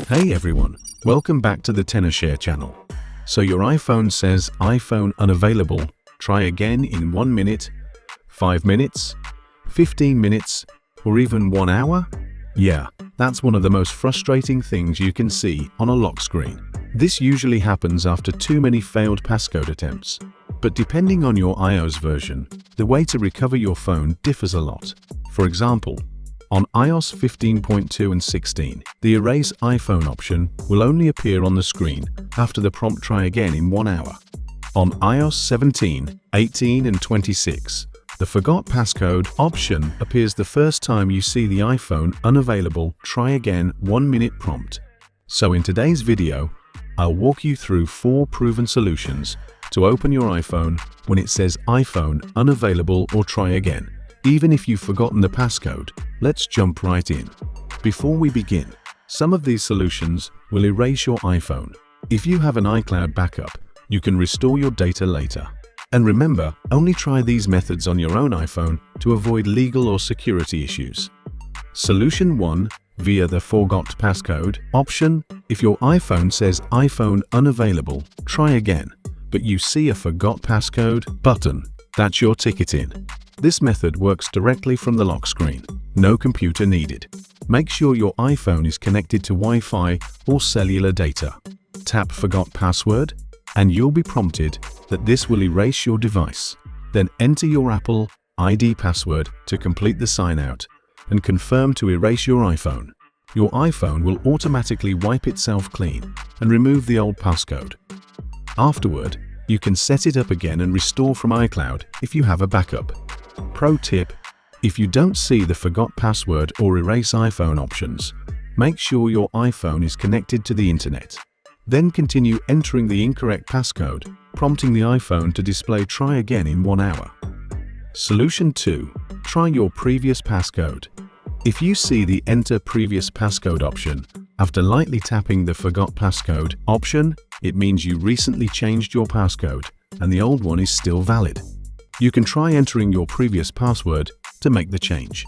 Hey everyone, welcome back to the TennerShare channel. So your iPhone says iPhone unavailable, try again in 1 minute, 5 minutes, 15 minutes, or even 1 hour? Yeah, that's one of the most frustrating things you can see on a lock screen. This usually happens after too many failed passcode attempts. But depending on your iOS version, the way to recover your phone differs a lot. For example, on iOS 15.2 and 16, the Erase iPhone option will only appear on the screen after the prompt try again in 1 hour. On iOS 17, 18 and 26, the Forgot Passcode option appears the first time you see the iPhone unavailable try again 1 minute prompt. So in today's video, I'll walk you through 4 proven solutions to open your iPhone when it says iPhone unavailable or try again, even if you've forgotten the passcode. Let's jump right in. Before we begin, some of these solutions will erase your iPhone. If you have an iCloud backup, you can restore your data later. And remember, only try these methods on your own iPhone to avoid legal or security issues. Solution 1. Via the Forgot Passcode option. If your iPhone says iPhone unavailable, try again, but you see a Forgot Passcode button, that's your ticket in. This method works directly from the lock screen. No computer needed. Make sure your iPhone is connected to Wi-Fi or cellular data. Tap Forgot Password, and you'll be prompted that this will erase your device. Then enter your Apple ID password to complete the sign out and confirm to erase your iPhone. Your iPhone will automatically wipe itself clean and remove the old passcode. Afterward, you can set it up again and restore from iCloud if you have a backup. Pro tip: if you don't see the Forgot Password or Erase iPhone options, make sure your iPhone is connected to the internet. Then continue entering the incorrect passcode, prompting the iPhone to display try again in 1 hour. Solution 2. Try your previous passcode. If you see the Enter Previous Passcode option after lightly tapping the Forgot Passcode option, it means you recently changed your passcode and the old one is still valid. You can try entering your previous password to make the change.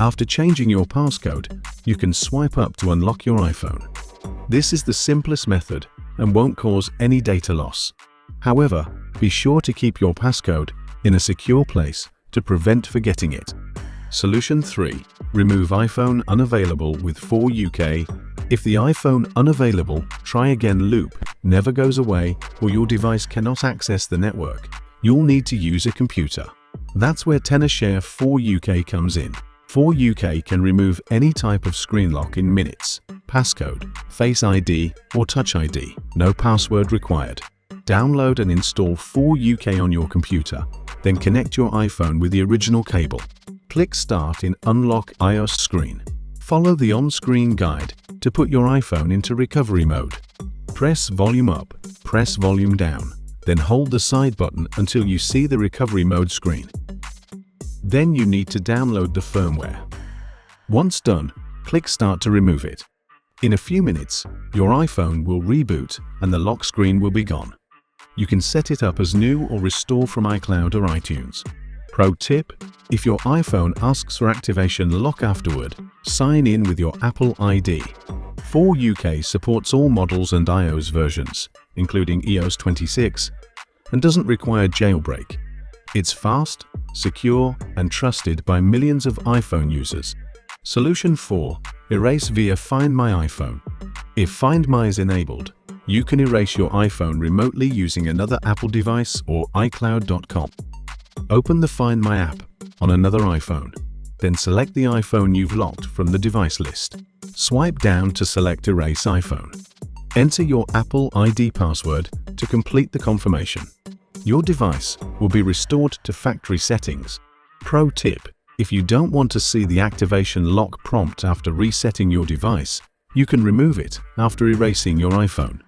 After changing your passcode, you can swipe up to unlock your iPhone. This is the simplest method and won't cause any data loss. However, be sure to keep your passcode in a secure place to prevent forgetting it. Solution 3. Remove iPhone unavailable with 4UK. If the iPhone unavailable try again loop never goes away or your device cannot access the network, you'll need to use a computer. That's where TennerShare 4UK comes in. 4UK can remove any type of screen lock in minutes. Passcode, Face ID, or Touch ID. No password required. Download and install 4UK on your computer, then connect your iPhone with the original cable. Click Start in Unlock iOS screen. Follow the on-screen guide to put your iPhone into recovery mode. Press volume up, press volume down, then hold the side button until you see the recovery mode screen. Then you need to download the firmware. Once done, click Start to remove it. In a few minutes, your iPhone will reboot and the lock screen will be gone. You can set it up as new or restore from iCloud or iTunes. Pro tip: if your iPhone asks for activation lock afterward, sign in with your Apple ID. 4UK supports all models and iOS versions, including iOS 26, and doesn't require jailbreak. It's fast, secure, and trusted by millions of iPhone users. Solution 4. Erase via Find My iPhone. If Find My is enabled, you can erase your iPhone remotely using another Apple device or iCloud.com. Open the Find My app on another iPhone, then select the iPhone you've locked from the device list. Swipe down to select Erase iPhone. Enter your Apple ID password to complete the confirmation. Your device will be restored to factory settings. Pro tip: if you don't want to see the activation lock prompt after resetting your device, you can remove it after erasing your iPhone.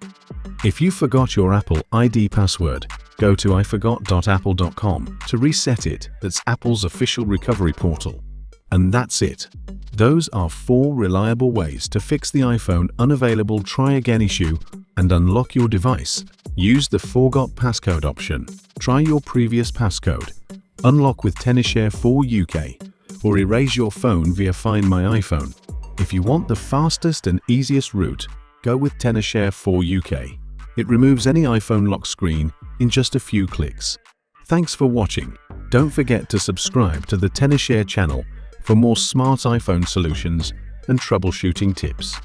If you forgot your Apple ID password, go to iforgot.apple.com to reset it. That's Apple's official recovery portal. And that's it. Those are 4 reliable ways to fix the iPhone unavailable try again issue and unlock your device. Use the Forgot Passcode option. Try your previous passcode. Unlock with TennerShare 4UK, or erase your phone via Find My iPhone. If you want the fastest and easiest route, go with TenorShare 4 UK. It removes any iPhone lock screen in just a few clicks. Thanks for watching. Don't forget to subscribe to the TenorShare channel for more smart iPhone solutions and troubleshooting tips.